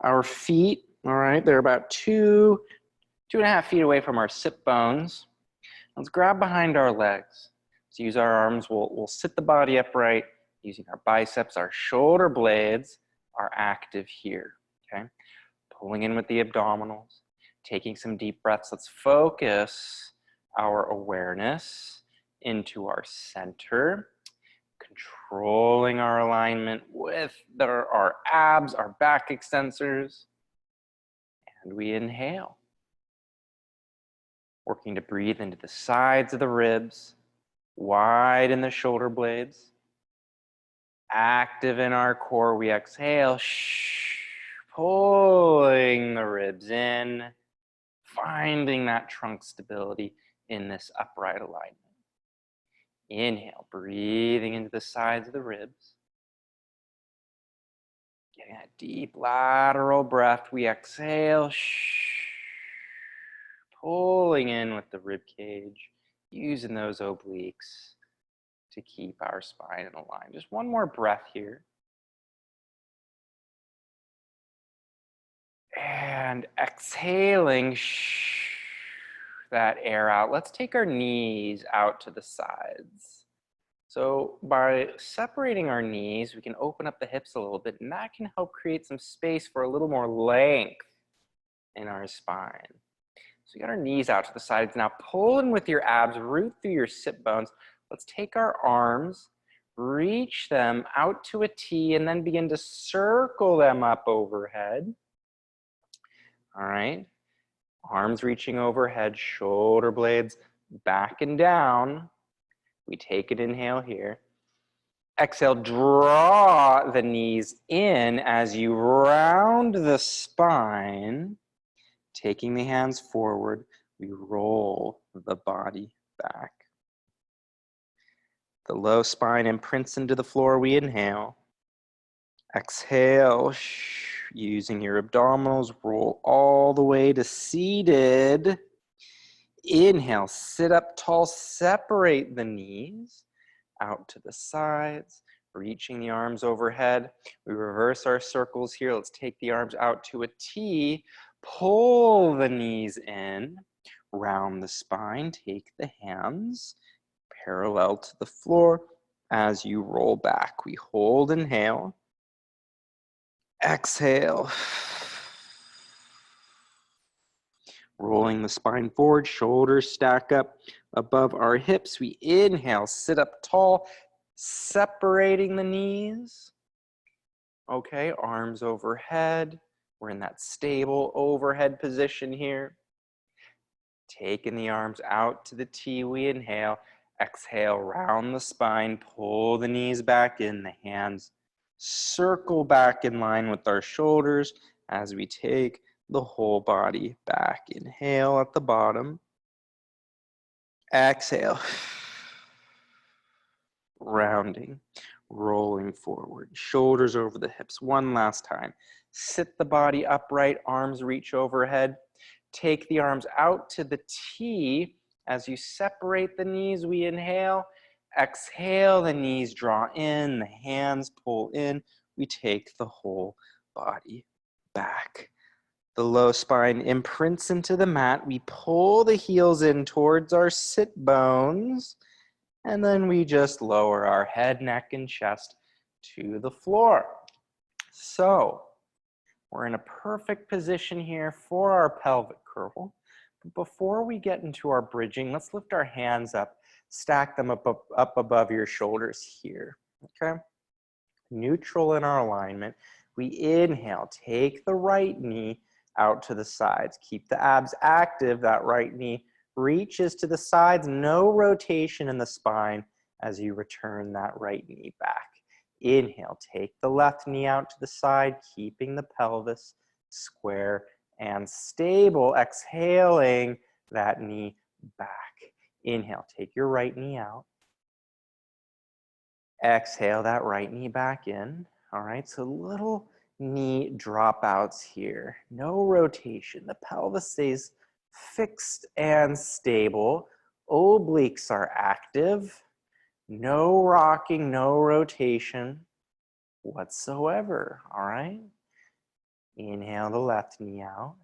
Our feet, all right, they're about 2.5 feet away from our sit bones. Let's grab behind our legs. So use our arms, we'll sit the body upright, using our biceps, our shoulder blades are active here, okay? Pulling in with the abdominals, taking some deep breaths. Let's focus our awareness into our center, controlling our alignment with our abs, our back extensors, and we inhale. Working to breathe into the sides of the ribs, widen the shoulder blades. Active in our core, we exhale, pulling the ribs in, finding that trunk stability in this upright alignment. Inhale, breathing into the sides of the ribs. Getting that deep lateral breath, we exhale, pulling in with the rib cage, using those obliques to keep our spine in a line. Just one more breath here. And exhaling that air out. Let's take our knees out to the sides. So by separating our knees, we can open up the hips a little bit, and that can help create some space for a little more length in our spine. So we got our knees out to the sides. Now pull in with your abs, root through your sit bones. Let's take our arms, reach them out to a T, and then begin to circle them up overhead. All right, arms reaching overhead, shoulder blades back and down. We take an inhale here. Exhale, draw the knees in as you round the spine. Taking the hands forward, we roll the body back. The low spine imprints into the floor, we inhale. Exhale, using your abdominals, roll all the way to seated. Inhale, sit up tall, separate the knees out to the sides, reaching the arms overhead. We reverse our circles here. Let's take the arms out to a T, pull the knees in, round the spine, take the hands parallel to the floor as you roll back. We hold, inhale. Exhale. Rolling the spine forward, shoulders stack up above our hips. We inhale, sit up tall, separating the knees. Okay, arms overhead. We're in that stable overhead position here. Taking the arms out to the T, we inhale. Exhale, round the spine, pull the knees back in, the hands circle back in line with our shoulders as we take the whole body back. Inhale at the bottom. Exhale. Rounding, rolling forward, shoulders over the hips. One last time. Sit the body upright, arms reach overhead. Take the arms out to the T. As you separate the knees, we inhale. Exhale, the knees draw in, the hands pull in. We take the whole body back. The low spine imprints into the mat. We pull the heels in towards our sit bones. And then we just lower our head, neck, and chest to the floor. So we're in a perfect position here for our pelvic curl. But before we get into our bridging, let's lift our hands up, stack them up above your shoulders here, okay? Neutral in our alignment. We inhale, take the right knee out to the sides. Keep the abs active, that right knee reaches to the sides, no rotation in the spine as you return that right knee back. Inhale, take the left knee out to the side, keeping the pelvis square and stable. Exhaling that knee back. Inhale, take your right knee out. Exhale that right knee back in. All right, so little knee dropouts here. No rotation. The pelvis stays fixed and stable. Obliques are active. No rocking, no rotation whatsoever, all right? Inhale the left knee out.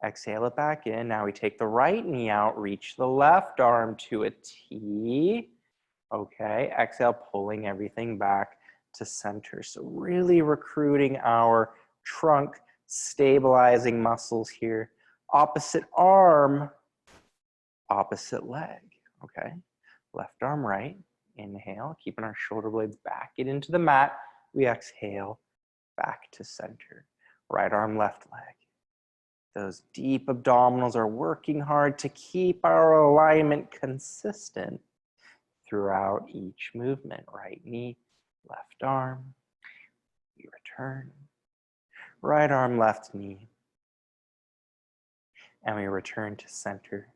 Exhale it back in. Now we take the right knee out, reach the left arm to a T. Okay, exhale, pulling everything back to center. So really recruiting our trunk, stabilizing muscles here. Opposite arm, opposite leg. Okay, left arm right. Inhale, keeping our shoulder blades back. Get into the mat. We exhale, back to center. Right arm, left leg. Those deep abdominals are working hard to keep our alignment consistent throughout each movement. Right knee, left arm. We return. Right arm, left knee. And we return to center.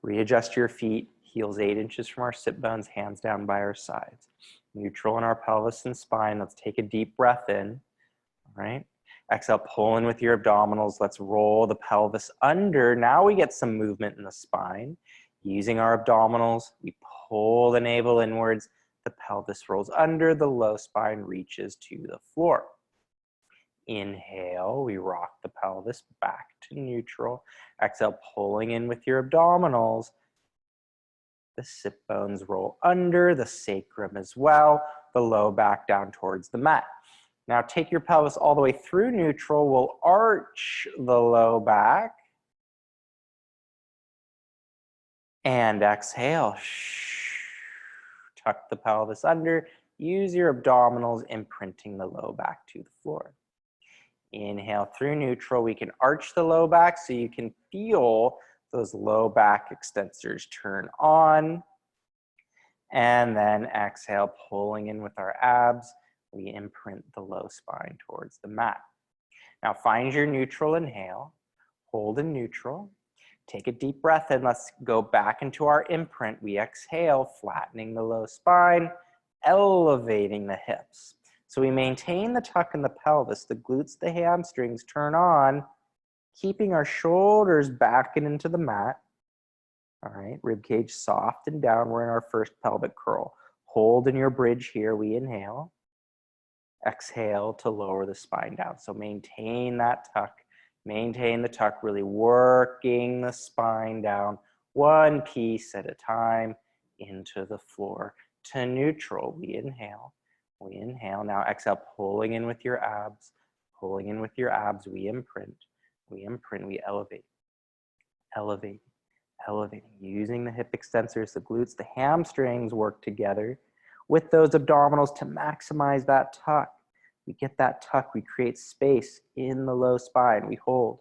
Readjust your feet, heels 8 inches from our sit bones, hands down by our sides. Neutral in our pelvis and spine. Let's take a deep breath in. All right. Exhale, pull in with your abdominals. Let's roll the pelvis under. Now we get some movement in the spine. Using our abdominals, we pull the navel inwards. The pelvis rolls under. The low spine reaches to the floor. Inhale, we rock the pelvis back to neutral. Exhale, pulling in with your abdominals. The sit bones roll under, the sacrum as well. The low back down towards the mat. Now take your pelvis all the way through neutral. We'll arch the low back. And exhale. Tuck the pelvis under. Use your abdominals, imprinting the low back to the floor. Inhale through neutral. We can arch the low back so you can feel those low back extensors turn on. And then exhale, pulling in with our abs. We imprint the low spine towards the mat. Now find your neutral inhale. Hold in neutral. Take a deep breath in. Let's go back into our imprint. We exhale, flattening the low spine, elevating the hips. So we maintain the tuck in the pelvis, the glutes, the hamstrings turn on, keeping our shoulders back and into the mat. All right, rib cage soft and down. We're in our first pelvic curl. Hold in your bridge here. We inhale. Exhale to lower the spine down. So maintain that tuck. Maintain the tuck, really working the spine down one piece at a time into the floor to neutral. We inhale. We inhale. Now exhale, pulling in with your abs. Pulling in with your abs. We imprint. We imprint. We elevate. Elevate. Elevating. Using the hip extensors, the glutes, the hamstrings work together with those abdominals to maximize that tuck. We get that tuck. We create space in the low spine. We hold.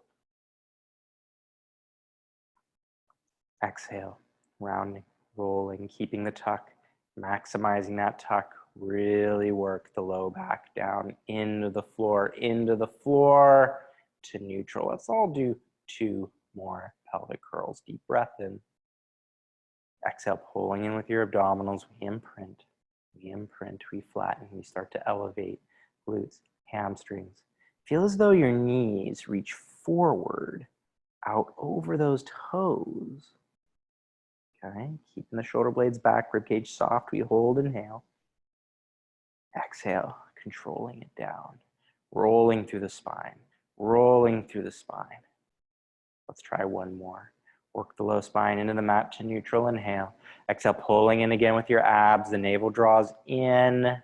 Exhale. Rounding. Rolling. Keeping the tuck. Maximizing that tuck. Really work the low back down into the floor to neutral. Let's all do 2 more pelvic curls. Deep breath in. Exhale, pulling in with your abdominals. We imprint. We imprint. We flatten. We start to elevate. Glutes, hamstrings. Feel as though your knees reach forward, out over those toes. Okay, keeping the shoulder blades back, ribcage soft. We hold, inhale. Exhale, controlling it down. Rolling through the spine, rolling through the spine. Let's try one more. Work the low spine into the mat to neutral, inhale. Exhale, pulling in again with your abs. The navel draws in.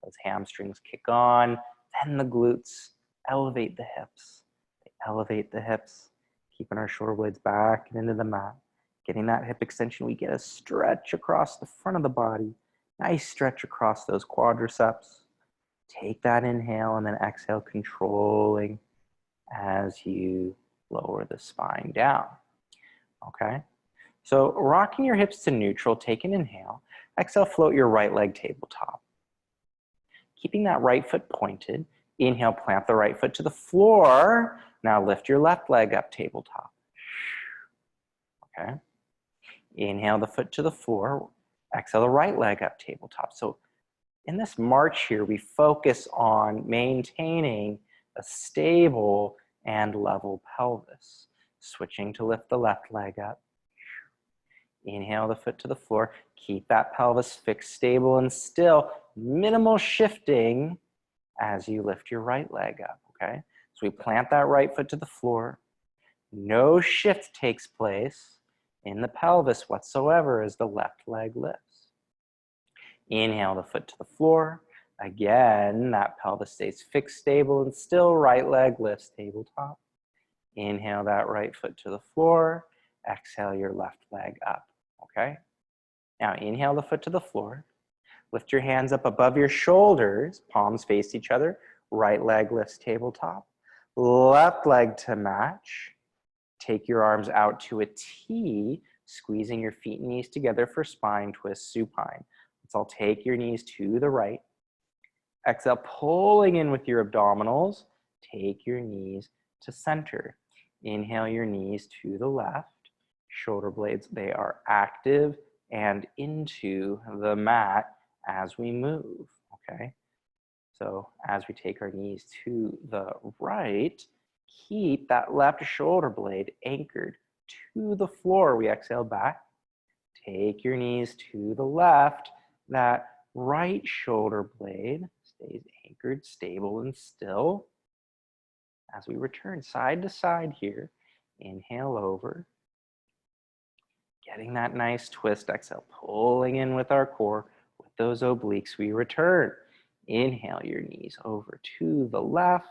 Those hamstrings kick on. Then the glutes. Elevate the hips. They elevate the hips. Keeping our shoulder blades back and into the mat. Getting that hip extension, we get a stretch across the front of the body. Nice stretch across those quadriceps. Take that inhale and then exhale, controlling as you lower the spine down. Okay? So rocking your hips to neutral, take an inhale. Exhale, float your right leg tabletop. Keeping that right foot pointed. Inhale, plant the right foot to the floor. Now lift your left leg up tabletop. Okay? Inhale the foot to the floor. Exhale the right leg up tabletop. So in this march here, we focus on maintaining a stable and level pelvis. Switching to lift the left leg up. Inhale the foot to the floor. Keep that pelvis fixed, stable, and still. Minimal shifting as you lift your right leg up, okay? So we plant that right foot to the floor. No shift takes place in the pelvis whatsoever as the left leg lifts. Inhale the foot to the floor. Again, that pelvis stays fixed, stable, and still. Right leg lifts, tabletop. Inhale that right foot to the floor. Exhale your left leg up, okay? Now inhale the foot to the floor. Lift your hands up above your shoulders. Palms face each other. Right leg lifts, tabletop. Left leg to match. Take your arms out to a T, squeezing your feet and knees together for spine twist, supine. Let's all take your knees to the right. Exhale, pulling in with your abdominals. Take your knees to center. Inhale your knees to the left. Shoulder blades, they are active and into the mat as we move, okay? So as we take our knees to the right, keep that left shoulder blade anchored to the floor. We exhale back. Take your knees to the left. That right shoulder blade stays anchored, stable, and still. As we return side to side here, inhale over. Getting that nice twist. Exhale, pulling in with our core. With those obliques, we return. Inhale your knees over to the left.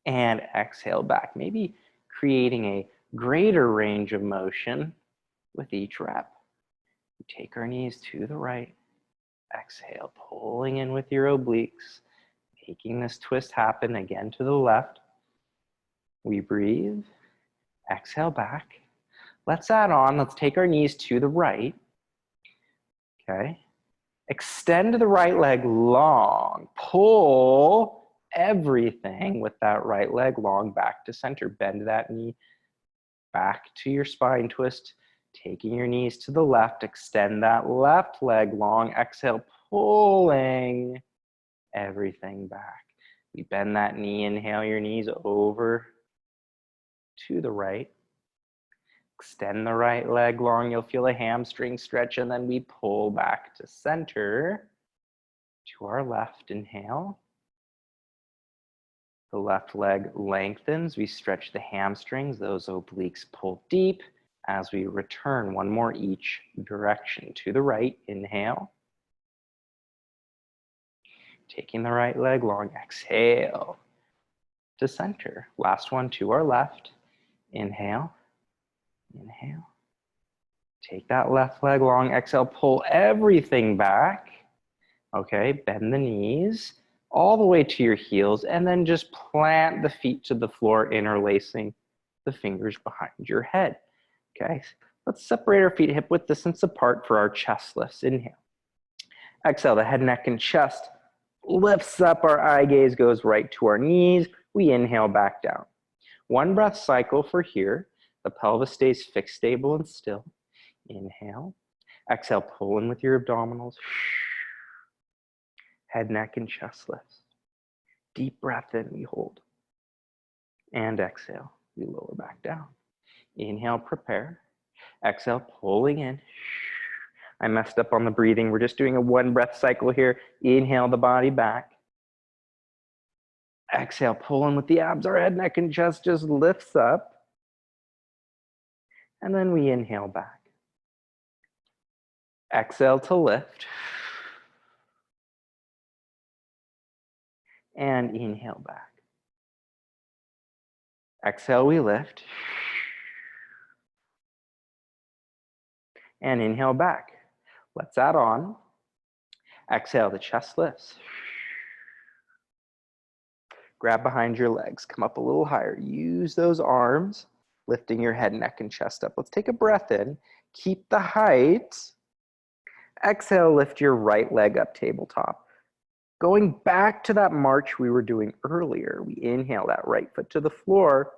And exhale back. Maybe creating a greater range of motion with each rep. We take our knees to the right. Exhale, pulling in with your obliques. Making this twist happen again to the left. We breathe. Exhale back. Let's add on. Let's take our knees to the right. Okay. Extend the right leg long. Pull everything with that right leg long back to center. Bend that knee back to your spine twist. Taking your knees to the left. Extend that left leg long. Exhale, pulling everything back. We bend that knee. Inhale your knees over to the right. Extend the right leg long. You'll feel a hamstring stretch, and then we pull back to center. To our left, inhale. The left leg lengthens. We stretch the hamstrings. Those obliques pull deep as we return. One more each direction. To the right, inhale. Taking the right leg long, exhale to center. Last one to our left. Inhale. Inhale. Take that left leg long. Exhale, pull everything back. Okay, bend the knees all the way to your heels, and then just plant the feet to the floor, interlacing the fingers behind your head. Okay, let's separate our feet hip width distance apart for our chest lifts. Inhale. Exhale, the head, neck, and chest lifts up. Our eye gaze goes right to our knees. We inhale back down. One breath cycle for here. The pelvis stays fixed, stable, and still. Inhale. Exhale, pull in with your abdominals. Head, neck, and chest lifts. Deep breath in, we hold. And exhale, we lower back down. Inhale, prepare. Exhale, pulling in. I messed up on the breathing. We're just doing a one breath cycle here. Inhale the body back. Exhale, pull in with the abs. Our head, neck, and chest just lifts up. And then we inhale back. Exhale to lift. And inhale back. Exhale, we lift. And inhale back. Let's add on. Exhale, the chest lifts. Grab behind your legs. Come up a little higher. Use those arms, lifting your head, neck, and chest up. Let's take a breath in. Keep the height. Exhale, lift your right leg up, tabletop. Going back to that march we were doing earlier, we inhale that right foot to the floor.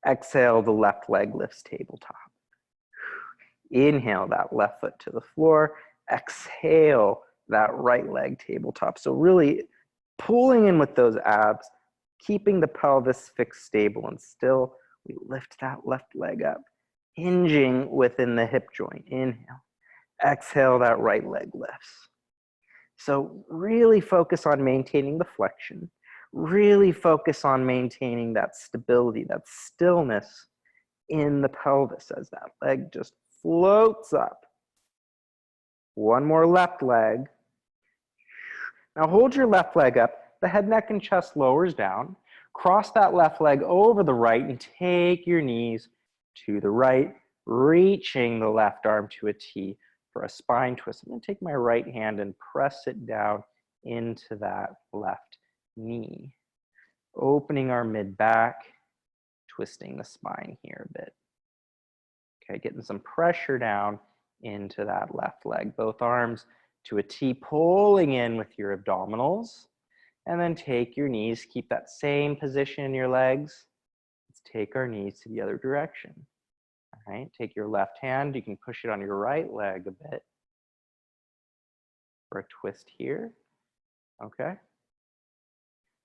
Exhale, the left leg lifts, tabletop. Inhale that left foot to the floor. Exhale that right leg, tabletop. So really pulling in with those abs, keeping the pelvis fixed, stable, and still. We lift that left leg up, hinging within the hip joint. Inhale. Exhale, that right leg lifts. So really focus on maintaining the flexion. Really focus on maintaining that stability, that stillness in the pelvis as that leg just floats up. One more left leg. Now hold your left leg up. The head, neck, and chest lowers down. Cross that left leg over the right and take your knees to the right, reaching the left arm to a T for a spine twist. I'm going to take my right hand and press it down into that left knee. Opening our mid back, twisting the spine here a bit. Okay, getting some pressure down into that left leg. Both arms to a T, pulling in with your abdominals. And then take your knees, keep that same position in your legs. Let's take our knees to the other direction. All right, take your left hand, you can push it on your right leg a bit for a twist here. Okay.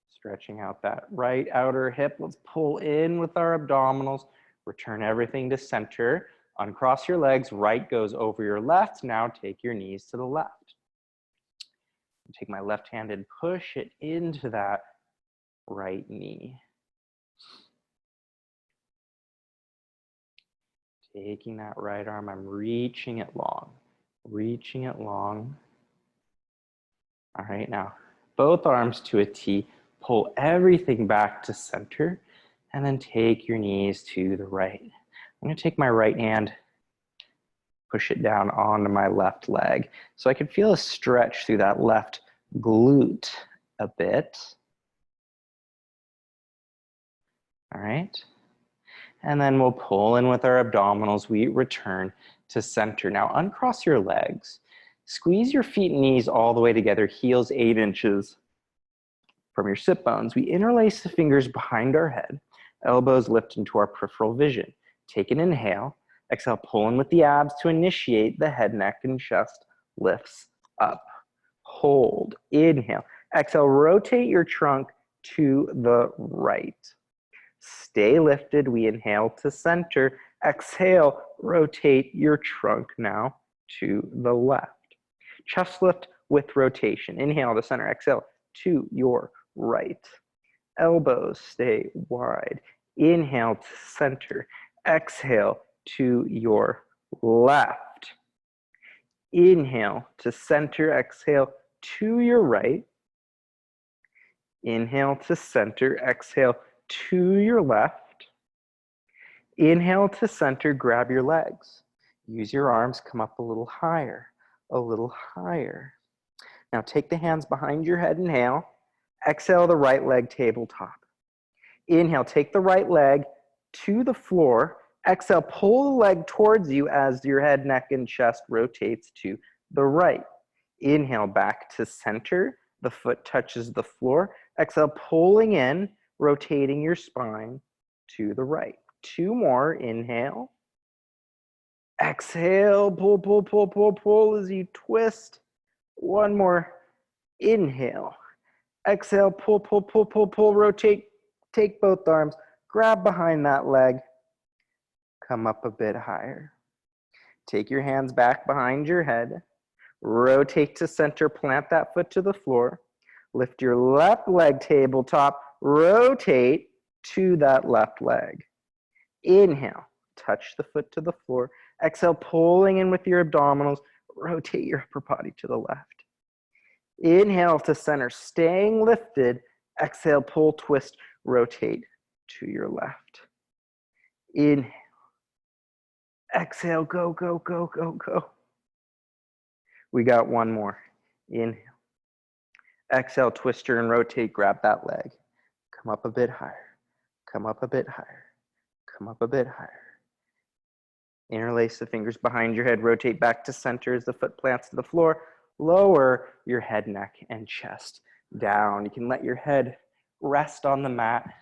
Stretching out that right outer hip. Let's pull in with our abdominals. Return everything to center. Uncross your legs. Right goes over your left. Now take your knees to the left. Take my left hand and push it into that right knee. Taking that right arm, I'm reaching it long. Reaching it long. All right, now both arms to a T. Pull everything back to center. And then take your knees to the right. I'm going to take my right hand, push it down onto my left leg. So I can feel a stretch through that left glute a bit. All right. And then we'll pull in with our abdominals. We return to center. Now uncross your legs. Squeeze your feet and knees all the way together, heels 8 inches from your sit bones. We interlace the fingers behind our head. Elbows lift into our peripheral vision. Take an inhale. Exhale, pull in with the abs to initiate the head, neck, and chest lifts up. Hold. Inhale. Exhale, rotate your trunk to the right. Stay lifted. We inhale to center. Exhale, rotate your trunk now to the left. Chest lift with rotation. Inhale to center. Exhale to your right. Elbows stay wide. Inhale to center. Exhale to your left. Inhale to center. Exhale to your right. Inhale to center. Exhale to your left. Inhale to center. Grab your legs. Use your arms. Come up a little higher. A little higher. Now take the hands behind your head. Inhale. Exhale the right leg tabletop. Inhale, take the right leg to the floor. Exhale, pull the leg towards you as your head, neck, and chest rotates to the right. Inhale, back to center. The foot touches the floor. Exhale, pulling in, rotating your spine to the right. 2 more. Inhale. Exhale, pull, pull, pull, pull, pull as you twist. 1 more. Inhale. Exhale, pull, pull, pull, pull, pull, rotate. Take both arms, grab behind that leg, come up a bit higher. Take your hands back behind your head, rotate to center, plant that foot to the floor, lift your left leg tabletop, rotate to that left leg. Inhale, touch the foot to the floor. Exhale, pulling in with your abdominals, rotate your upper body to the left. Inhale to center, staying lifted. Exhale, pull, twist, rotate to your left. Inhale. Exhale, go, go, go, go, go. We got 1 more. Inhale. Exhale, twister and rotate, grab that leg. Come up a bit higher. Come up a bit higher. Come up a bit higher. Interlace the fingers behind your head, rotate back to center as the foot plants to the floor. Lower your head, neck, and chest down. You can let your head rest on the mat.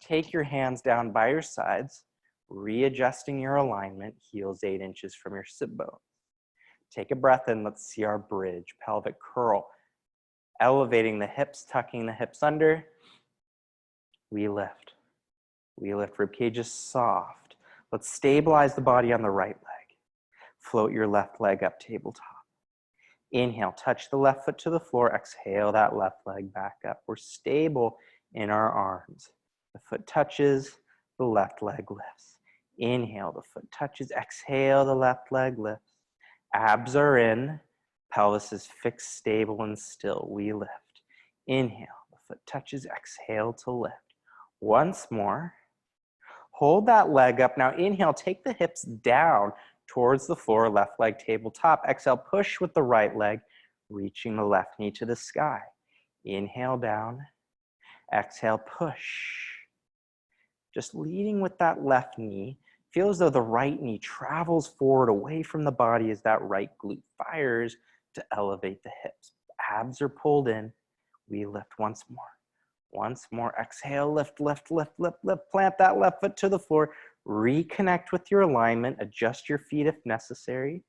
Take your hands down by your sides, readjusting your alignment, heels 8 inches from your sit bone. Take a breath in. Let's see our bridge, pelvic curl. Elevating the hips, tucking the hips under. We lift. We lift. Ribcage is soft. Let's stabilize the body on the right leg. Float your left leg up tabletop. Inhale, touch the left foot to the floor. Exhale that left leg back up. We're stable in our arms. The foot touches, the left leg lifts. Inhale, the foot touches. Exhale, the left leg lifts. Abs are in. Pelvis is fixed, stable, and still. We lift. Inhale, the foot touches. Exhale to lift. Once more. Hold that leg up. Now inhale, take the hips down towards the floor, left leg tabletop. Exhale, push with the right leg, reaching the left knee to the sky. Inhale down. Exhale, push. Just leading with that left knee. Feel as though the right knee travels forward away from the body as that right glute fires to elevate the hips. Abs are pulled in. We lift once more. Once more. Exhale, lift, lift, lift, lift, lift. Plant that left foot to the floor. Reconnect with your alignment. Adjust your feet if necessary.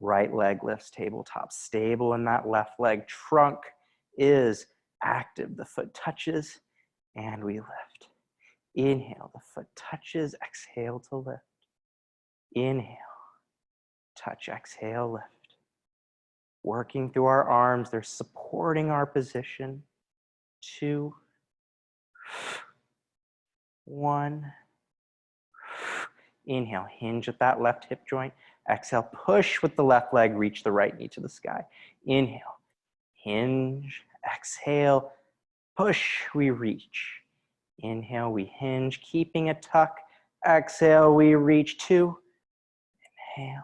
Right leg lifts tabletop. Stable in that left leg. Trunk is active. The foot touches and we lift. Inhale, the foot touches. Exhale to lift. Inhale, touch, exhale, lift. Working through our arms, they're supporting our position. 2, 1. Inhale, hinge at that left hip joint. Exhale, push with the left leg, reach the right knee to the sky. Inhale, hinge, exhale, push, we reach. Inhale, we hinge, keeping a tuck. Exhale, we reach. 2. Inhale,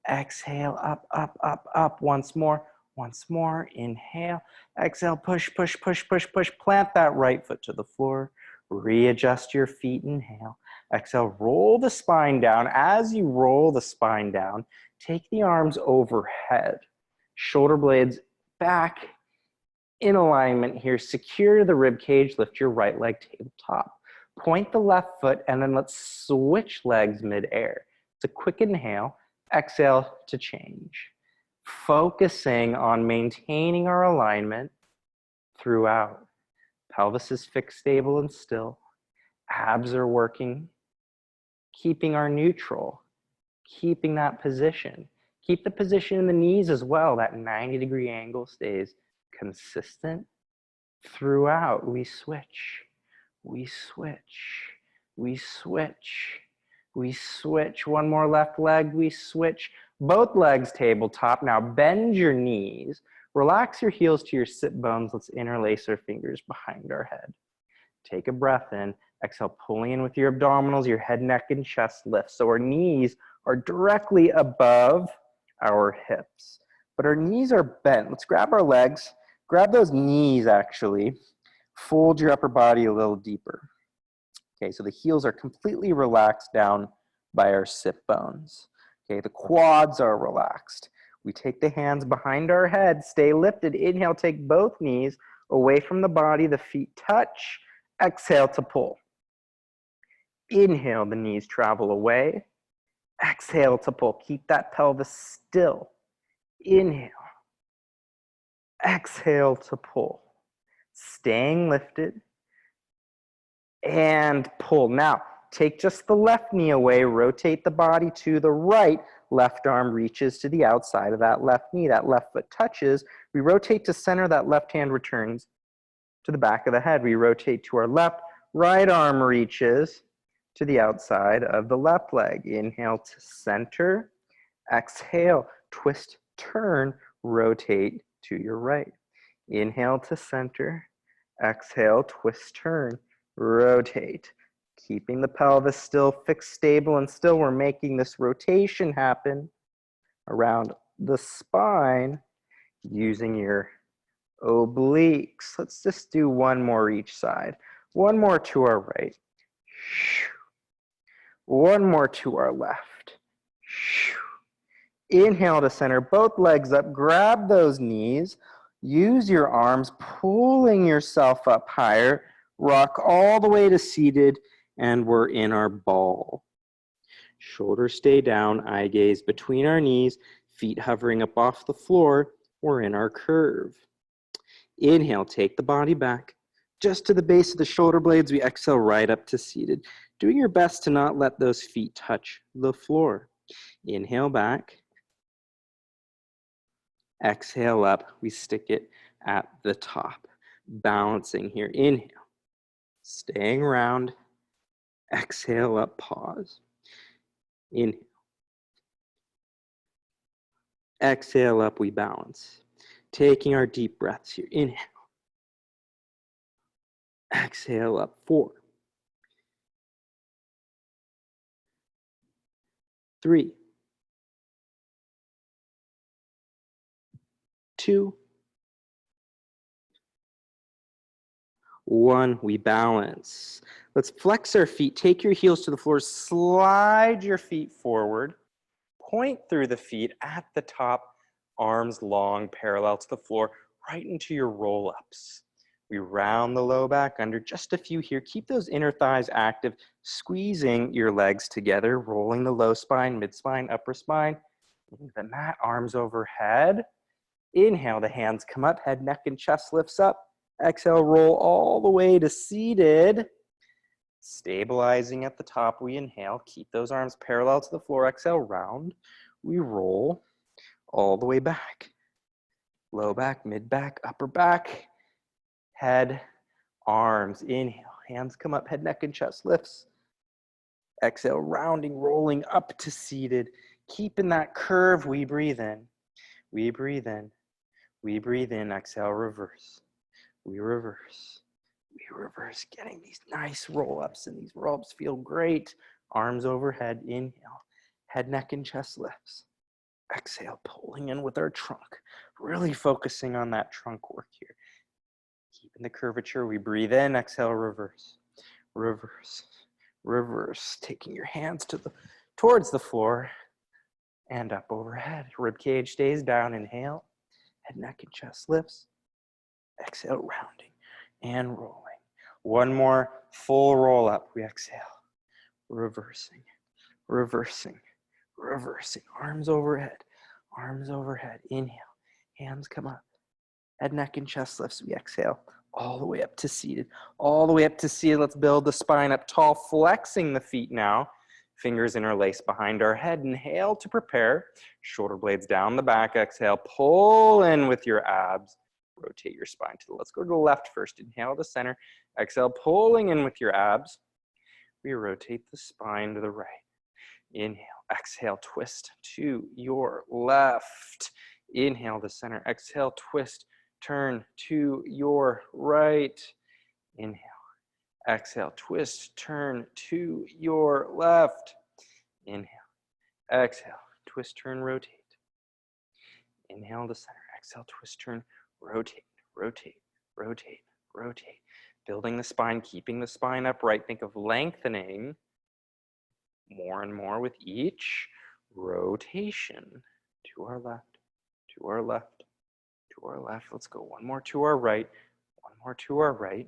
exhale, up, up, up, up. Once more. Once more, inhale, exhale, push, push, push, push, push. Plant that right foot to the floor. Readjust your feet, inhale. Exhale, roll the spine down. As you roll the spine down, take the arms overhead. Shoulder blades back in alignment here. Secure the rib cage, lift your right leg tabletop. Point the left foot, and then let's switch legs midair. It's a quick inhale, exhale to change. Focusing on maintaining our alignment throughout. Pelvis is fixed, stable, and still. Abs are working. Keeping our neutral. Keeping that position. Keep the position in the knees as well. That 90-degree angle stays consistent throughout. We switch. We switch. We switch. We switch. One more left leg. We switch. Both legs tabletop. Now bend your knees. Relax your heels to your sit bones. Let's interlace our fingers behind our head. Take a breath in. Exhale, pulling in with your abdominals, your head, neck, and chest lift. So our knees are directly above our hips. But our knees are bent. Let's grab our legs. Grab those knees, actually. Fold your upper body a little deeper. Okay, so the heels are completely relaxed down by our sit bones. Okay, the quads are relaxed. We take the hands behind our head, stay lifted. Inhale, take both knees away from the body, the feet touch. Exhale to pull. Inhale, the knees travel away. Exhale to pull. Keep that pelvis still. Inhale. Exhale to pull. Staying lifted. And pull. Now, take just the left knee away, rotate the body to the right, left arm reaches to the outside of that left knee, that left foot touches. We rotate to center, that left hand returns to the back of the head. We rotate to our left, right arm reaches to the outside of the left leg. Inhale to center, exhale, twist, turn, rotate to your right. Inhale to center, exhale, twist, turn, rotate. Keeping the pelvis still fixed, stable, and still. We're making this rotation happen around the spine using your obliques. Let's just do one more each side. One more to our right. One more to our left. Inhale to center, both legs up. Grab those knees. Use your arms, pulling yourself up higher. Rock all the way to seated. And we're in our ball. Shoulders stay down, eye gaze between our knees, feet hovering up off the floor. We're in our curve. Inhale, take the body back. Just to the base of the shoulder blades, we exhale right up to seated. Doing your best to not let those feet touch the floor. Inhale back. Exhale up, we stick it at the top. Balancing here, inhale, staying round. Exhale up, pause. Inhale. Exhale up, we balance. Taking our deep breaths here. Inhale. Exhale up, 4, 3, 2, 1, we balance. Let's flex our feet. Take your heels to the floor. Slide your feet forward. Point through the feet at the top, arms long, parallel to the floor, right into your roll-ups. We round the low back under, just a few here. Keep those inner thighs active, squeezing your legs together, rolling the low spine, mid-spine, upper spine, into the mat, arms overhead. Inhale, the hands come up, head, neck, and chest lifts up. Exhale, roll all the way to seated. Stabilizing at the top, we inhale. Keep those arms parallel to the floor. Exhale, round. We roll all the way back. Low back, mid back, upper back. Head, arms, inhale. Hands come up, head, neck, and chest lifts. Exhale, rounding, rolling up to seated. Keeping that curve, we breathe in. We breathe in. We breathe in. Exhale, reverse. We reverse. We reverse. Getting these nice roll-ups, and these roll-ups feel great. Arms overhead, inhale. Head, neck, and chest lifts. Exhale, pulling in with our trunk. Really focusing on that trunk work here. Keeping the curvature, we breathe in, exhale, reverse. Reverse. Reverse. Taking your hands towards the floor and up overhead. Rib cage stays down, inhale. Head, neck, and chest lifts. Exhale, rounding and rolling. One more full roll up. We exhale. Reversing, reversing, reversing. Arms overhead, arms overhead. Inhale. Hands come up. Head, neck, and chest lifts. We exhale all the way up to seated. All the way up to seated. Let's build the spine up tall, flexing the feet now. Fingers interlace behind our head. Inhale to prepare. Shoulder blades down the back. Exhale. Pull in with your abs. Rotate your spine to the left. Let's go to the left first. Inhale to center. Exhale, pulling in with your abs. We rotate the spine to the right. Inhale. Exhale, twist to your left. Inhale to center. Exhale, twist. Turn to your right. Inhale. Exhale, twist. Turn to your left. Inhale. Exhale, twist, turn, rotate. Inhale to center. Exhale, twist, turn, rotate, rotate, rotate, rotate. Building the spine, keeping the spine upright. Think of lengthening more and more with each rotation. To our left, to our left, to our left. Let's go one more to our right, one more to our right.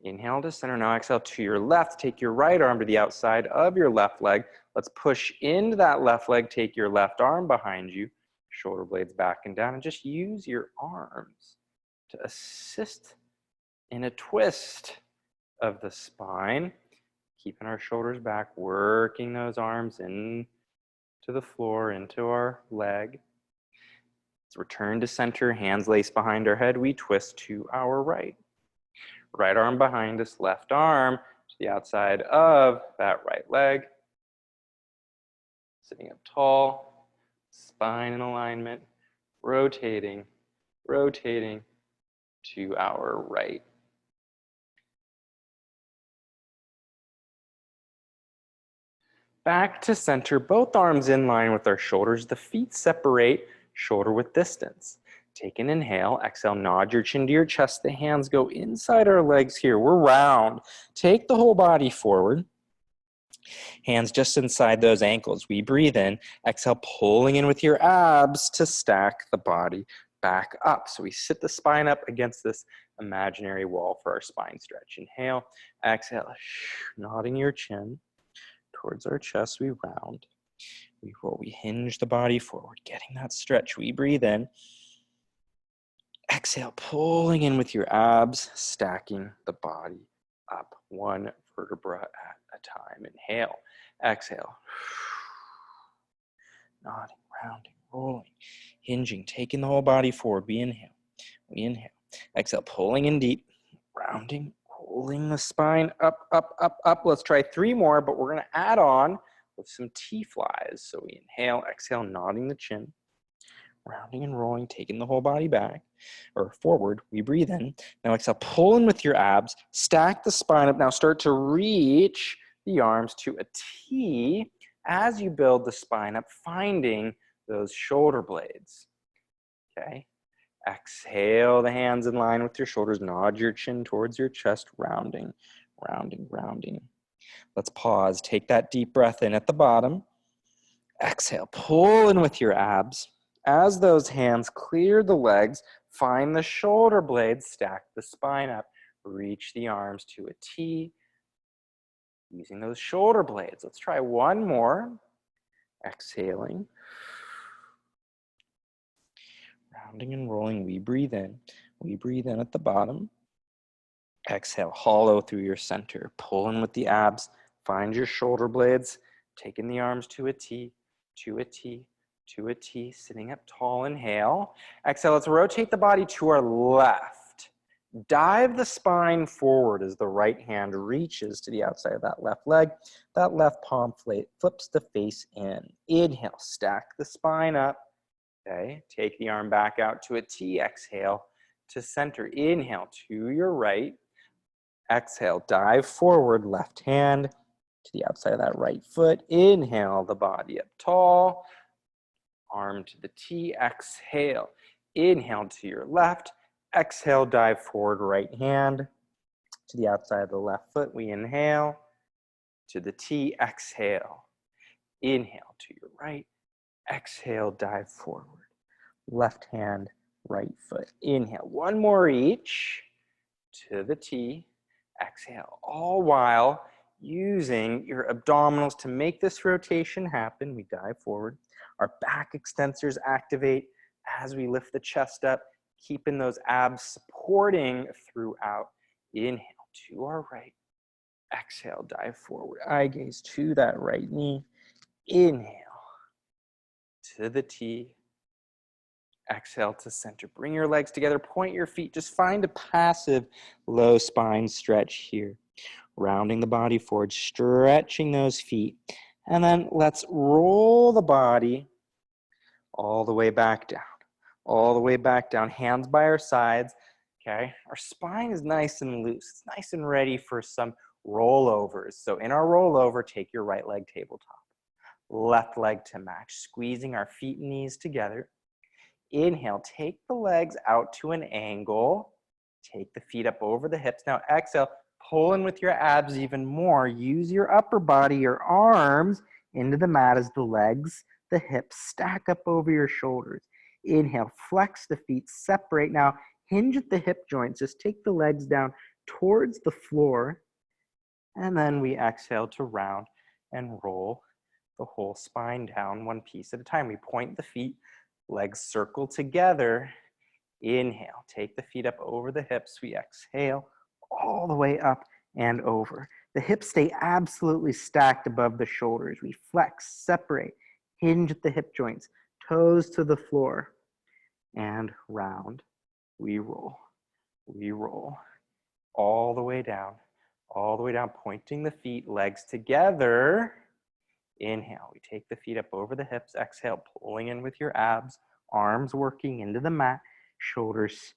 Inhale to center. Now exhale to your left. Take your right arm to the outside of your left leg. Let's push into that left leg. Take your left arm behind you. Shoulder blades back and down, and just use your arms to assist in a twist of the spine. Keeping our shoulders back, working those arms into the floor, into our leg. Let's return to center, hands lace behind our head. We twist to our right. Right arm behind us, left arm to the outside of that right leg. Sitting up tall, spine in alignment, rotating, rotating to our right. Back to center, both arms in line with our shoulders. The feet separate, shoulder width distance. Take an inhale, exhale, nod your chin to your chest. The hands go inside our legs here. We're round. Take the whole body forward. Hands just inside those ankles. We breathe in, exhale, pulling in with your abs to stack the body back up. So we sit the spine up against this imaginary wall for our spine stretch. Inhale, exhale, nodding your chin towards our chest. We round, we roll, we hinge the body forward, getting that stretch. We breathe in. Exhale, pulling in with your abs, stacking the body up one vertebra at a time. Inhale, exhale. Nodding, rounding, rolling, hinging, taking the whole body forward. We inhale. Exhale, pulling in deep, rounding, rolling the spine up, up, up, up. Let's try 3 more, but we're gonna add on with some T-flies. So we inhale, exhale, nodding the chin, rounding and rolling, taking the whole body back or forward. We breathe in. Now exhale, pull in with your abs, stack the spine up. Now start to reach the arms to a T as you build the spine up, finding those shoulder blades. Okay. Exhale the hands in line with your shoulders. Nod your chin towards your chest, rounding, rounding, rounding. Let's pause. Take that deep breath in at the bottom. Exhale, pull in with your abs. As those hands clear the legs, find the shoulder blades, stack the spine up, reach the arms to a T using those shoulder blades. Let's try 1 more. Exhaling. Rounding and rolling, we breathe in. We breathe in at the bottom. Exhale, hollow through your center. Pull in with the abs. Find your shoulder blades. Taking the arms to a T, to a T, to a T. Sitting up tall, inhale. Exhale, let's rotate the body to our left. Dive the spine forward as the right hand reaches to the outside of that left leg. That left palm flips the face in. Inhale, stack the spine up. Okay, take the arm back out to a T. Exhale to center. Inhale to your right. Exhale, dive forward, left hand to the outside of that right foot. Inhale, the body up tall. Arm to the T. Exhale. Inhale to your left. Exhale, dive forward, right hand to the outside of the left foot. We inhale to the T. Exhale. Inhale to your right. Exhale, dive forward. Left hand, right foot. Inhale, 1 more each to the T. Exhale, all while using your abdominals to make this rotation happen. We dive forward. Our back extensors activate as we lift the chest up, keeping those abs supporting throughout. Inhale to our right. Exhale, dive forward. Eye gaze to that right knee. Inhale to the T. Exhale to center. Bring your legs together. Point your feet. Just find a passive low spine stretch here. Rounding the body forward, stretching those feet. And then let's roll the body all the way back down. All the way back down. Hands by our sides. Okay. Our spine is nice and loose. It's nice and ready for some rollovers. So in our rollover, take your right leg tabletop. Left leg to match. Squeezing our feet and knees together. Inhale, take the legs out to an angle. Take the feet up over the hips. Now exhale, pull in with your abs even more. Use your upper body, your arms into the mat as the legs, the hips stack up over your shoulders. Inhale, flex the feet, separate. Now hinge at the hip joints. Just take the legs down towards the floor. And then we exhale to round and roll the whole spine down 1 piece at a time. We point the feet. Legs circle together. Inhale, take the feet up over the hips. We exhale all the way up and over. The hips stay absolutely stacked above the shoulders. We flex, separate, hinge at the hip joints, toes to the floor, and round. We roll, all the way down, pointing the feet, legs together. Inhale, we take the feet up over the hips. Exhale, pulling in with your abs, arms working into the mat, shoulders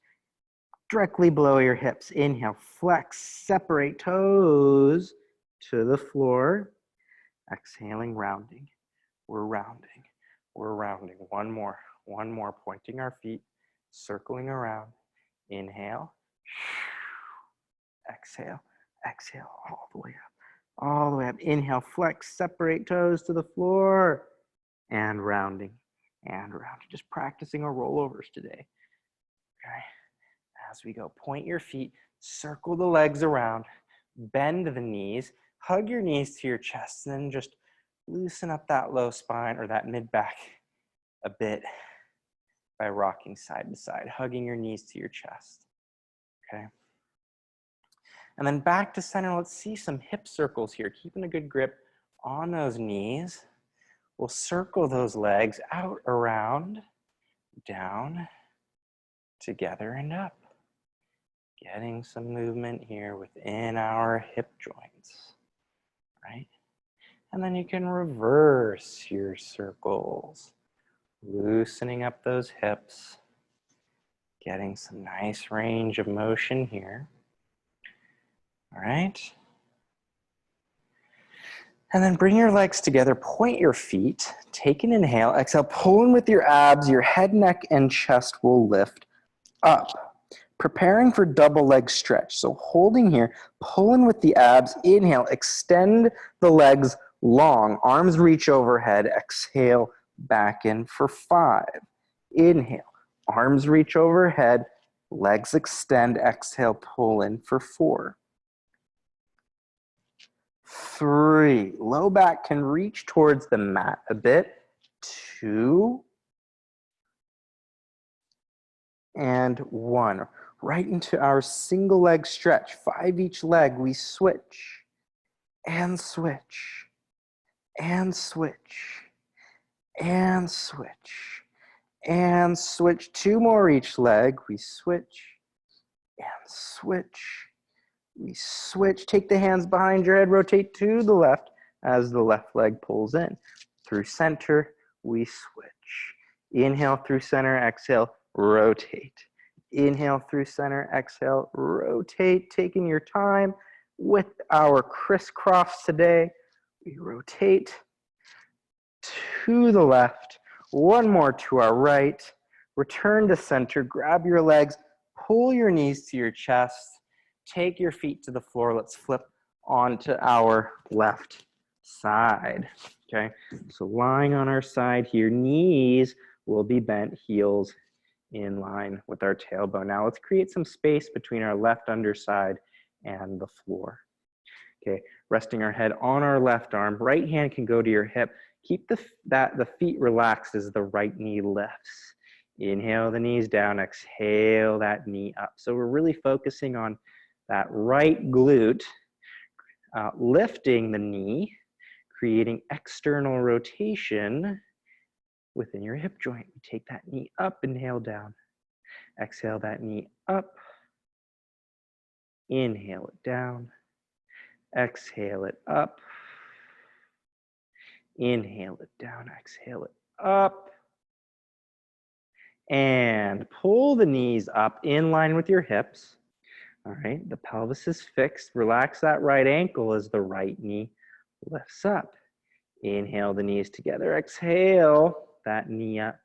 directly below your hips. Inhale, flex, separate toes to the floor. Exhaling, rounding. We're rounding. One more, pointing our feet, circling around. Inhale. Exhale, all the way up. All the way up. Inhale, flex, separate toes to the floor. And rounding, Just practicing our rollovers today. Okay. As we go, point your feet, circle the legs around, bend the knees, hug your knees to your chest, and then just loosen up that low spine or that mid back a bit by rocking side to side, hugging your knees to your chest. Okay. And then back to center. Let's see some hip circles here, keeping a good grip on those knees. We'll circle those legs out, around, down, together, and up. Getting some movement here within our hip joints, right? And then you can reverse your circles, loosening up those hips, getting some nice range of motion here, all right? And then bring your legs together, point your feet, take an inhale, exhale, pull in with your abs, your head, neck, and chest will lift up. Preparing for double leg stretch. So holding here, pull in with the abs, inhale, extend the legs long, arms reach overhead, exhale, back in for 5. Inhale, arms reach overhead, legs extend, exhale, pull in for 4. 3, low back can reach towards the mat a bit. 2, and 1. Right into our single leg stretch. 5 each leg, we switch, and switch, and switch, and switch, and switch. 2 more each leg, we switch, and switch. We switch, take the hands behind your head, rotate to the left as the left leg pulls in. Through center, we switch. Inhale through center, exhale, rotate. Inhale through center, exhale, rotate. Taking your time with our crisscross today. We rotate to the left, 1 more to our right. Return to center, grab your legs, pull your knees to your chest. Take your feet to the floor. Let's flip onto our left side, okay? So lying on our side here, knees will be bent, heels in line with our tailbone. Now let's create some space between our left underside and the floor, okay? Resting our head on our left arm, right hand can go to your hip. Keep the feet relaxed as the right knee lifts. Inhale the knees down, exhale that knee up. So we're really focusing on that right glute, lifting the knee, creating external rotation within your hip joint. You take that knee up, inhale down. Exhale that knee up. Inhale it down. Exhale it up. Inhale it down, exhale it up. And pull the knees up in line with your hips. All right, the pelvis is fixed. Relax that right ankle as the right knee lifts up. Inhale the knees together. Exhale that knee up.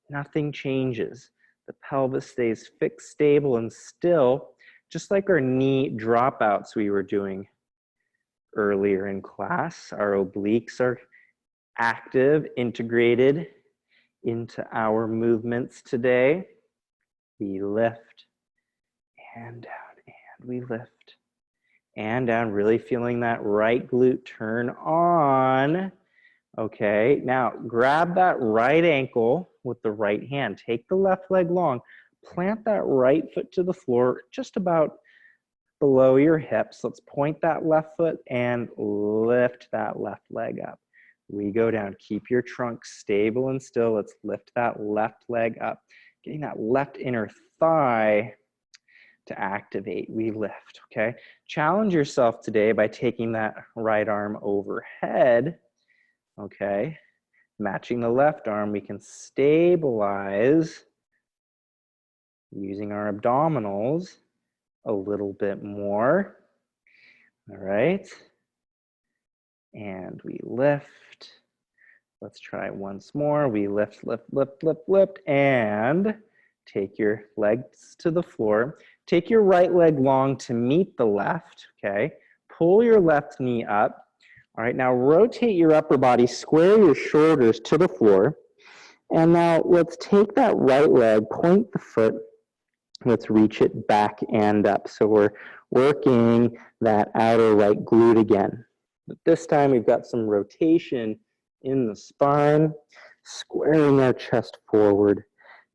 Nothing changes. The pelvis stays fixed, stable, and still, just like our knee dropouts we were doing earlier in class. Our obliques are active, integrated into our movements today. We lift and down. And we lift and down, really feeling that right glute turn on. Okay, now grab that right ankle with the right hand. Take the left leg long. Plant that right foot to the floor, just about below your hips. Let's point that left foot and lift that left leg up. We go down. Keep your trunk stable and still. Let's lift that left leg up. Getting that left inner thigh to activate, we lift, okay? Challenge yourself today by taking that right arm overhead, okay? Matching the left arm, we can stabilize using our abdominals a little bit more, all right? And we lift. Let's try it once more. We lift, lift, lift, lift, lift, and take your legs to the floor. Take your right leg long to meet the left, okay? Pull your left knee up. All right, now rotate your upper body, square your shoulders to the floor. And now let's take that right leg, point the foot, let's reach it back and up. So we're working that outer right glute again. But this time we've got some rotation in the spine, squaring our chest forward,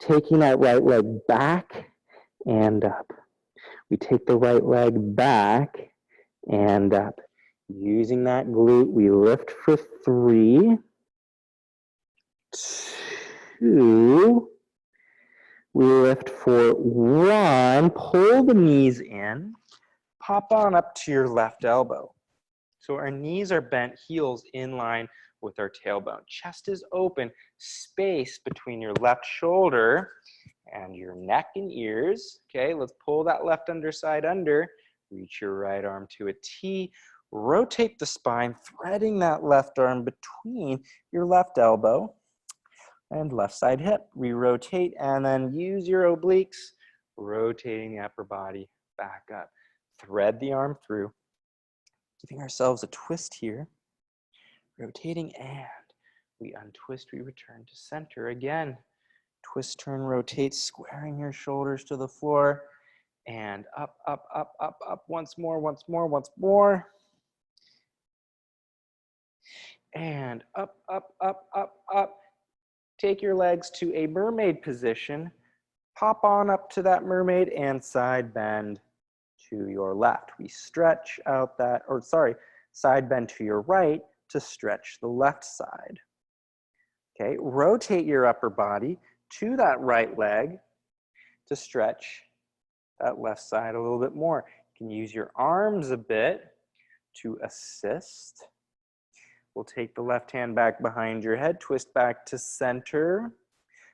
taking that right leg back and up. We take the right leg back and up. Using that glute, we lift for 3, two. We lift for one. Pull the knees in. Pop on up to your left elbow. So our knees are bent, heels in line with our tailbone. Chest is open, space between your left shoulder and your neck and ears. Okay, let's pull that left underside under. Reach your right arm to a T. Rotate the spine, threading that left arm between your left elbow and left side hip. Re-rotate and then use your obliques, rotating the upper body back up. Thread the arm through, giving ourselves a twist here. Rotating and we untwist, we return to center again. Twist, turn, rotate, squaring your shoulders to the floor. And up, up, up, up, up. Once more, once more, once more. And up, up, up, up, up. Take your legs to a mermaid position. Pop on up to that mermaid and side bend to your left. We stretch out that, or sorry, side bend to your right to stretch the left side. Okay, rotate your upper body to that right leg to stretch that left side a little bit more. You can use your arms a bit to assist. We'll take the left hand back behind your head, twist back to center.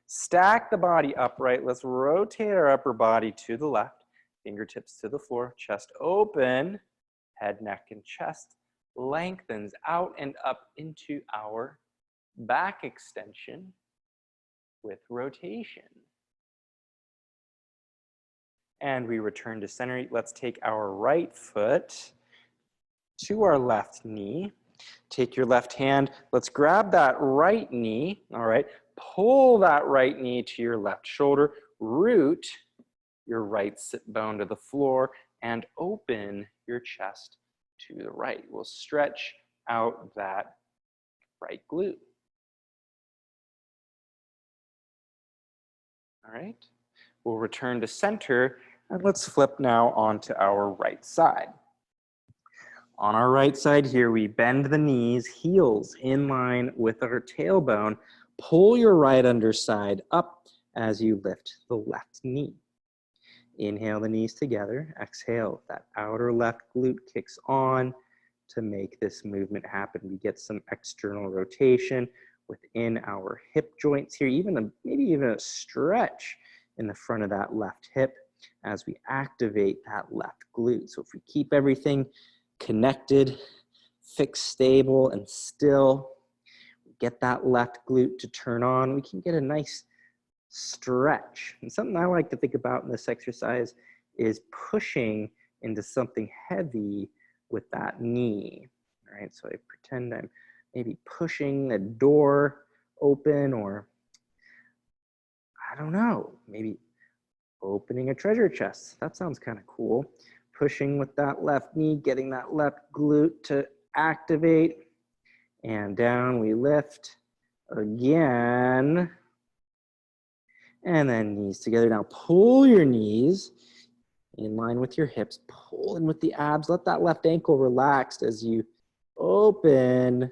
Stack the body upright. Let's rotate our upper body to the left. Fingertips to the floor, chest open, head, neck, and chest lengthens out and up into our back extension with rotation. And we return to center. Let's take our right foot to our left knee. Take your left hand. Let's grab that right knee. All right. Pull that right knee to your left shoulder. Root your right sit bone to the floor and open your chest to the right. We'll stretch out that right glute. All right. We'll return to center and let's flip now onto our right side. On our right side here, we bend the knees, heels in line with our tailbone. Pull your right underside up as you lift the left knee. Inhale the knees together. Exhale, that outer left glute kicks on to make this movement happen. We get some external rotation within our hip joints here, maybe even a stretch in the front of that left hip as we activate that left glute. So if we keep everything connected, fixed, stable, and still, get that left glute to turn on, we can get a nice stretch. And something I like to think about in this exercise is pushing into something heavy with that knee. All right, so I pretend I'm maybe pushing a door open, or I don't know, maybe opening a treasure chest. That sounds kind of cool. Pushing with that left knee, getting that left glute to activate, and down we lift again. And then knees together. Now pull your knees in line with your hips. Pull in with the abs. Let that left ankle relax as you open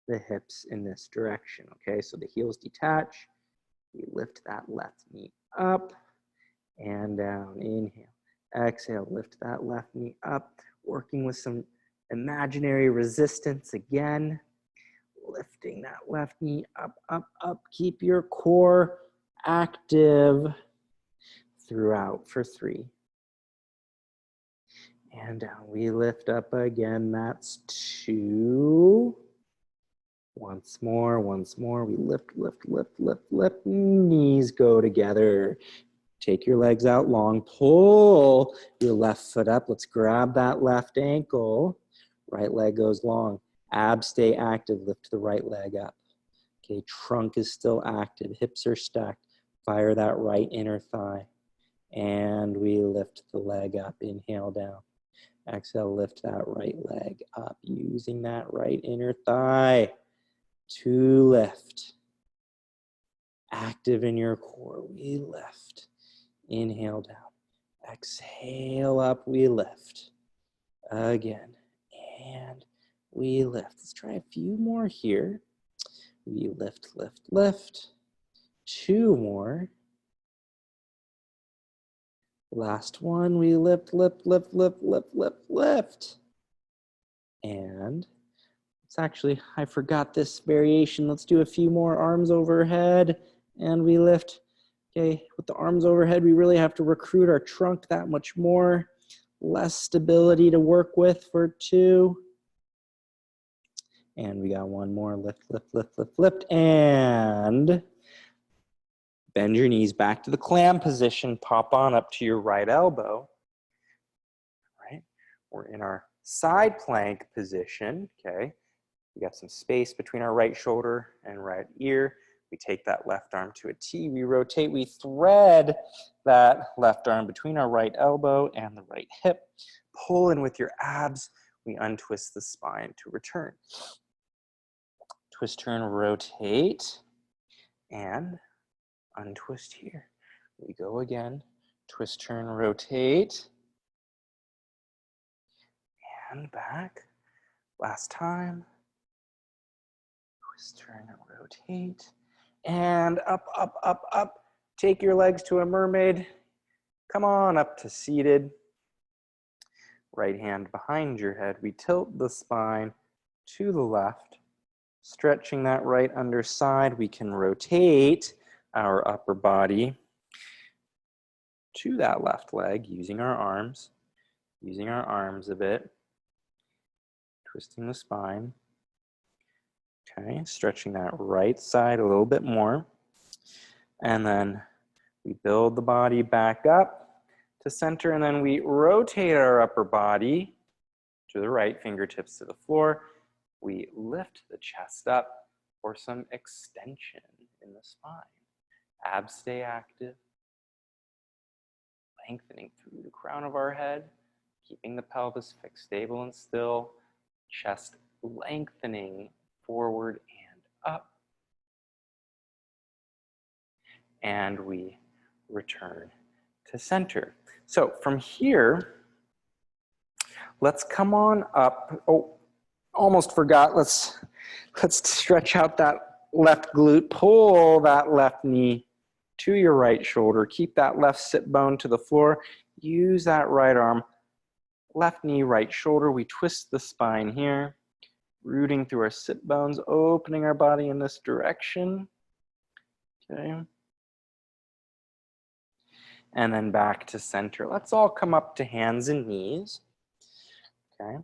the hips in this direction. Okay, so the heels detach. We lift that left knee up and down. Inhale. Exhale. Lift that left knee up. Working with some imaginary resistance again. Lifting that left knee up, up, up. Keep your core active throughout for 3. And down we lift up again. That's 2. Once more, we lift, lift, lift, lift, lift. Knees go together. Take your legs out long. Pull your left foot up. Let's grab that left ankle. Right leg goes long. Abs stay active. Lift the right leg up. Okay, trunk is still active. Hips are stacked. Fire that right inner thigh. And we lift the leg up. Inhale down. Exhale, lift that right leg up. Using that right inner thigh to lift. Active in your core. We lift. Inhale down. Exhale up. We lift. Again. And we lift. Let's try a few more here. We lift, lift, lift. 2 more. Last one, we lift, lift, lift, lift, lift, lift, lift. And it's actually, I forgot this variation. Let's do a few more arms overhead and we lift. Okay, with the arms overhead, we really have to recruit our trunk that much more. Less stability to work with for 2. And we got 1 more, lift, lift, lift, lift, lift, and bend your knees back to the clam position, pop on up to your right elbow, right? We're in our side plank position, okay? We got some space between our right shoulder and right ear. We take that left arm to a T, we rotate, we thread that left arm between our right elbow and the right hip. Pull in with your abs, we untwist the spine to return. Twist, turn, rotate, and untwist here. We go again, twist, turn, rotate, and back. Last time. Twist, turn, rotate, and up, up, up, up. Take your legs to a mermaid. Come on up to seated. Right hand behind your head. We tilt the spine to the left. Stretching that right underside, we can rotate our upper body to that left leg using our arms a bit. Twisting the spine. Okay, stretching that right side a little bit more. And then we build the body back up to center, and then we rotate our upper body to the right, fingertips to the floor. We lift the chest up for some extension in the spine. Abs stay active. Lengthening through the crown of our head, keeping the pelvis fixed, stable and still. Chest lengthening forward and up. And we return to center. So from here, let's come on up. Oh, almost forgot. Let's stretch out that left glute. Pull that left knee to your right shoulder. Keep that left sit bone to the floor. Use that right arm. Left knee, right shoulder. We twist the spine here. Rooting through our sit bones, opening our body in this direction. Okay. And then back to center. Let's all come up to hands and knees. Okay.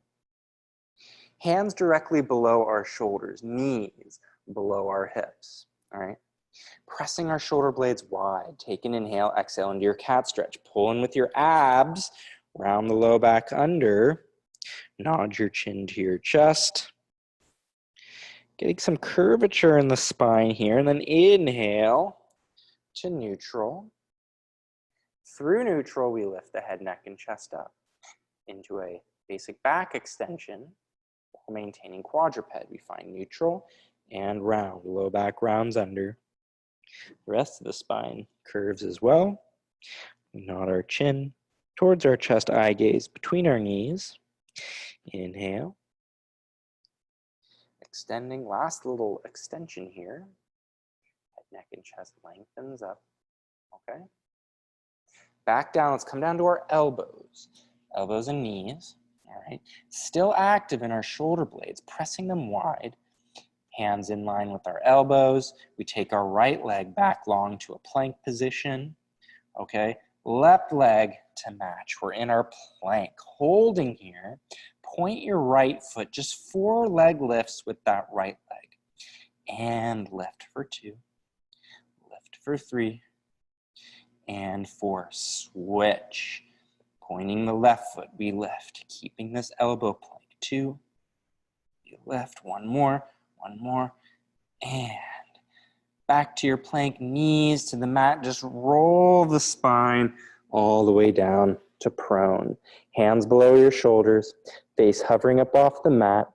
Hands directly below our shoulders, knees below our hips. All right. Pressing our shoulder blades wide. Take an inhale, exhale into your cat stretch. Pull in with your abs, round the low back under. Nod your chin to your chest. Getting some curvature in the spine here, and then inhale to neutral. Through neutral, we lift the head, neck, and chest up into a basic back extension while maintaining quadruped. We find neutral and round. Low back rounds under. The rest of the spine curves as well. We nod our chin towards our chest, eye gaze between our knees. Inhale. Extending, last little extension here. Head, neck, and chest lengthens up. Okay. Back down, let's come down to our elbows. Elbows and knees, all right. Still active in our shoulder blades, pressing them wide. Hands in line with our elbows. We take our right leg back long to a plank position, okay. Left leg to match. We're in our plank, holding here. Point your right foot, just 4 leg lifts with that right leg. And lift for 2, lift for 3, and 4. Switch. Pointing the left foot, we lift, keeping this elbow plank. 2, we lift, 1 more, and back to your plank, knees to the mat. Just roll the spine all the way down to prone. Hands below your shoulders, face hovering up off the mat.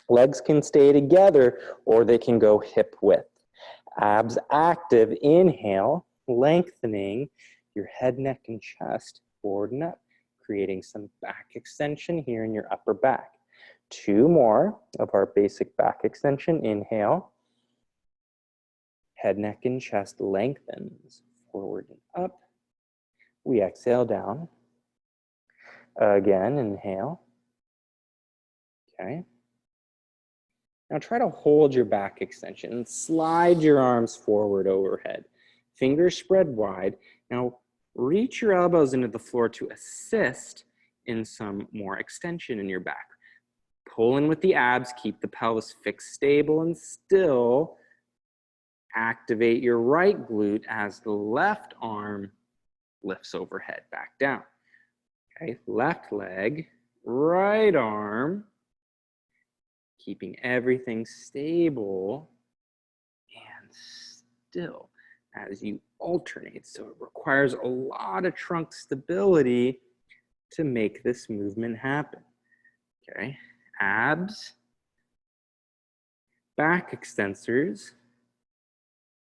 Legs can stay together or they can go hip width. Abs active, inhale, lengthening your head, neck, and chest forward and up, creating some back extension here in your upper back. 2 more of our basic back extension. Inhale, Head, neck, and chest lengthens forward and up. We exhale down. Again, inhale. Okay. Now try to hold your back extension and slide your arms forward overhead. Fingers spread wide. Now reach your elbows into the floor to assist in some more extension in your back. Pull in with the abs, keep the pelvis fixed, stable, and still. Activate your right glute as the left arm lifts overhead, back down. Okay, left leg, right arm, keeping everything stable and still as you alternate. So it requires a lot of trunk stability to make this movement happen. Okay, abs, back extensors,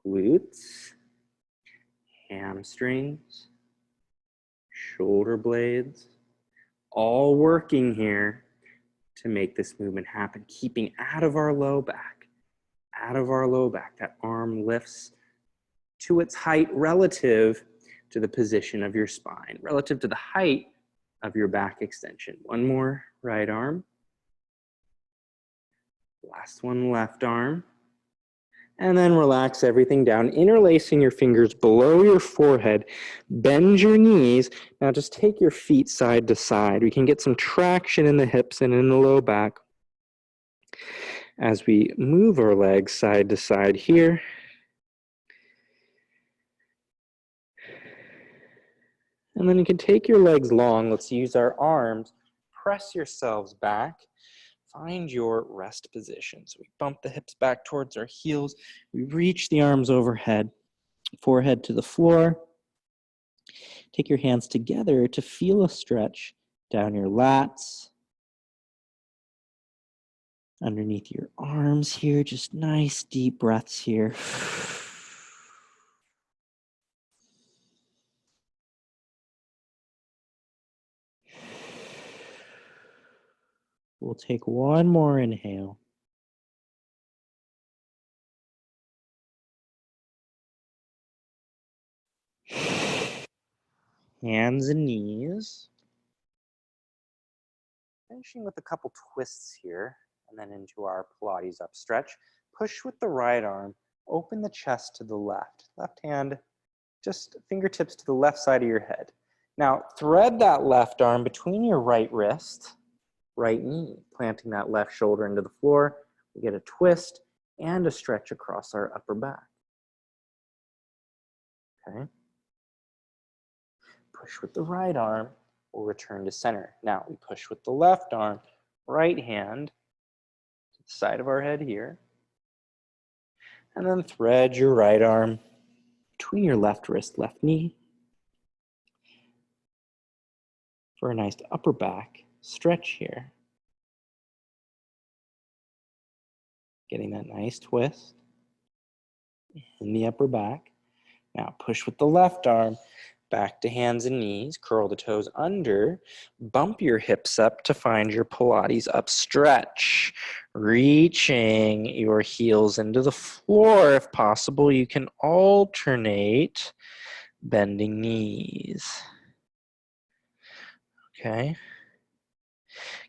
glutes, hamstrings, shoulder blades, all working here to make this movement happen, keeping out of our low back, That arm lifts to its height relative to the position of your spine, relative to the height of your back extension. One more, right arm. Last one, left arm. And then relax everything down, interlacing your fingers below your forehead. Bend your knees. Now just take your feet side to side. We can get some traction in the hips and in the low back as we move our legs side to side here. And then you can take your legs long. Let's use our arms. Press yourselves back. Find your rest position. So we bump the hips back towards our heels. We reach the arms overhead, forehead to the floor. Take your hands together to feel a stretch down your lats, underneath your arms here. Just nice deep breaths here. We'll take one more inhale. Hands and knees. Finishing with a couple twists here, and then into our Pilates up stretch. Push with the right arm, open the chest to the left. Left hand, just fingertips to the left side of your head. Now, thread that left arm between your right wrist, right knee, planting that left shoulder into the floor. We get a twist and a stretch across our upper back. Okay. Push with the right arm, we'll return to center. Now we push with the left arm, right hand to the side of our head here. And then thread your right arm between your left wrist, left knee for a nice upper back stretch here. Getting that nice twist in the upper back. Now push with the left arm, back to hands and knees, curl the toes under, bump your hips up to find your Pilates up stretch. Reaching your heels into the floor. If possible, you can alternate bending knees. Okay.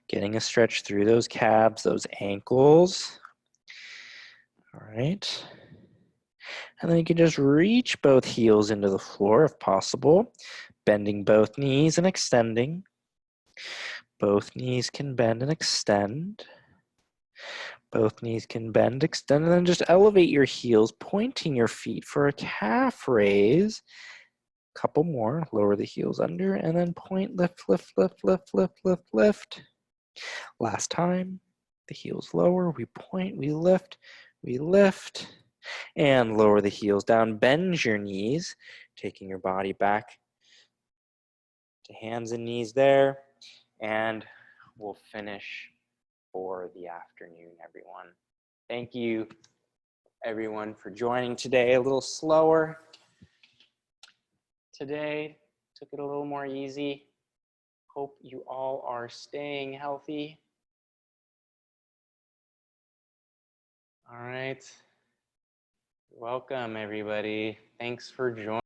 Getting a stretch through those calves, those ankles. All right. And then you can just reach both heels into the floor if possible, bending both knees and extending. Both knees can bend and extend. Both knees can bend, extend, and then just elevate your heels, pointing your feet for a calf raise. Couple more, lower the heels under, and then point, lift, lift, lift, lift, lift, lift, lift. Last time, the heels lower, we point, we lift, and lower the heels down. Bend your knees, taking your body back to hands and knees there, and we'll finish for the afternoon, everyone. Thank you, everyone, for joining today. A little slower today, took it a little more easy. Hope you all are staying healthy. All right, Welcome, everybody. Thanks for joining.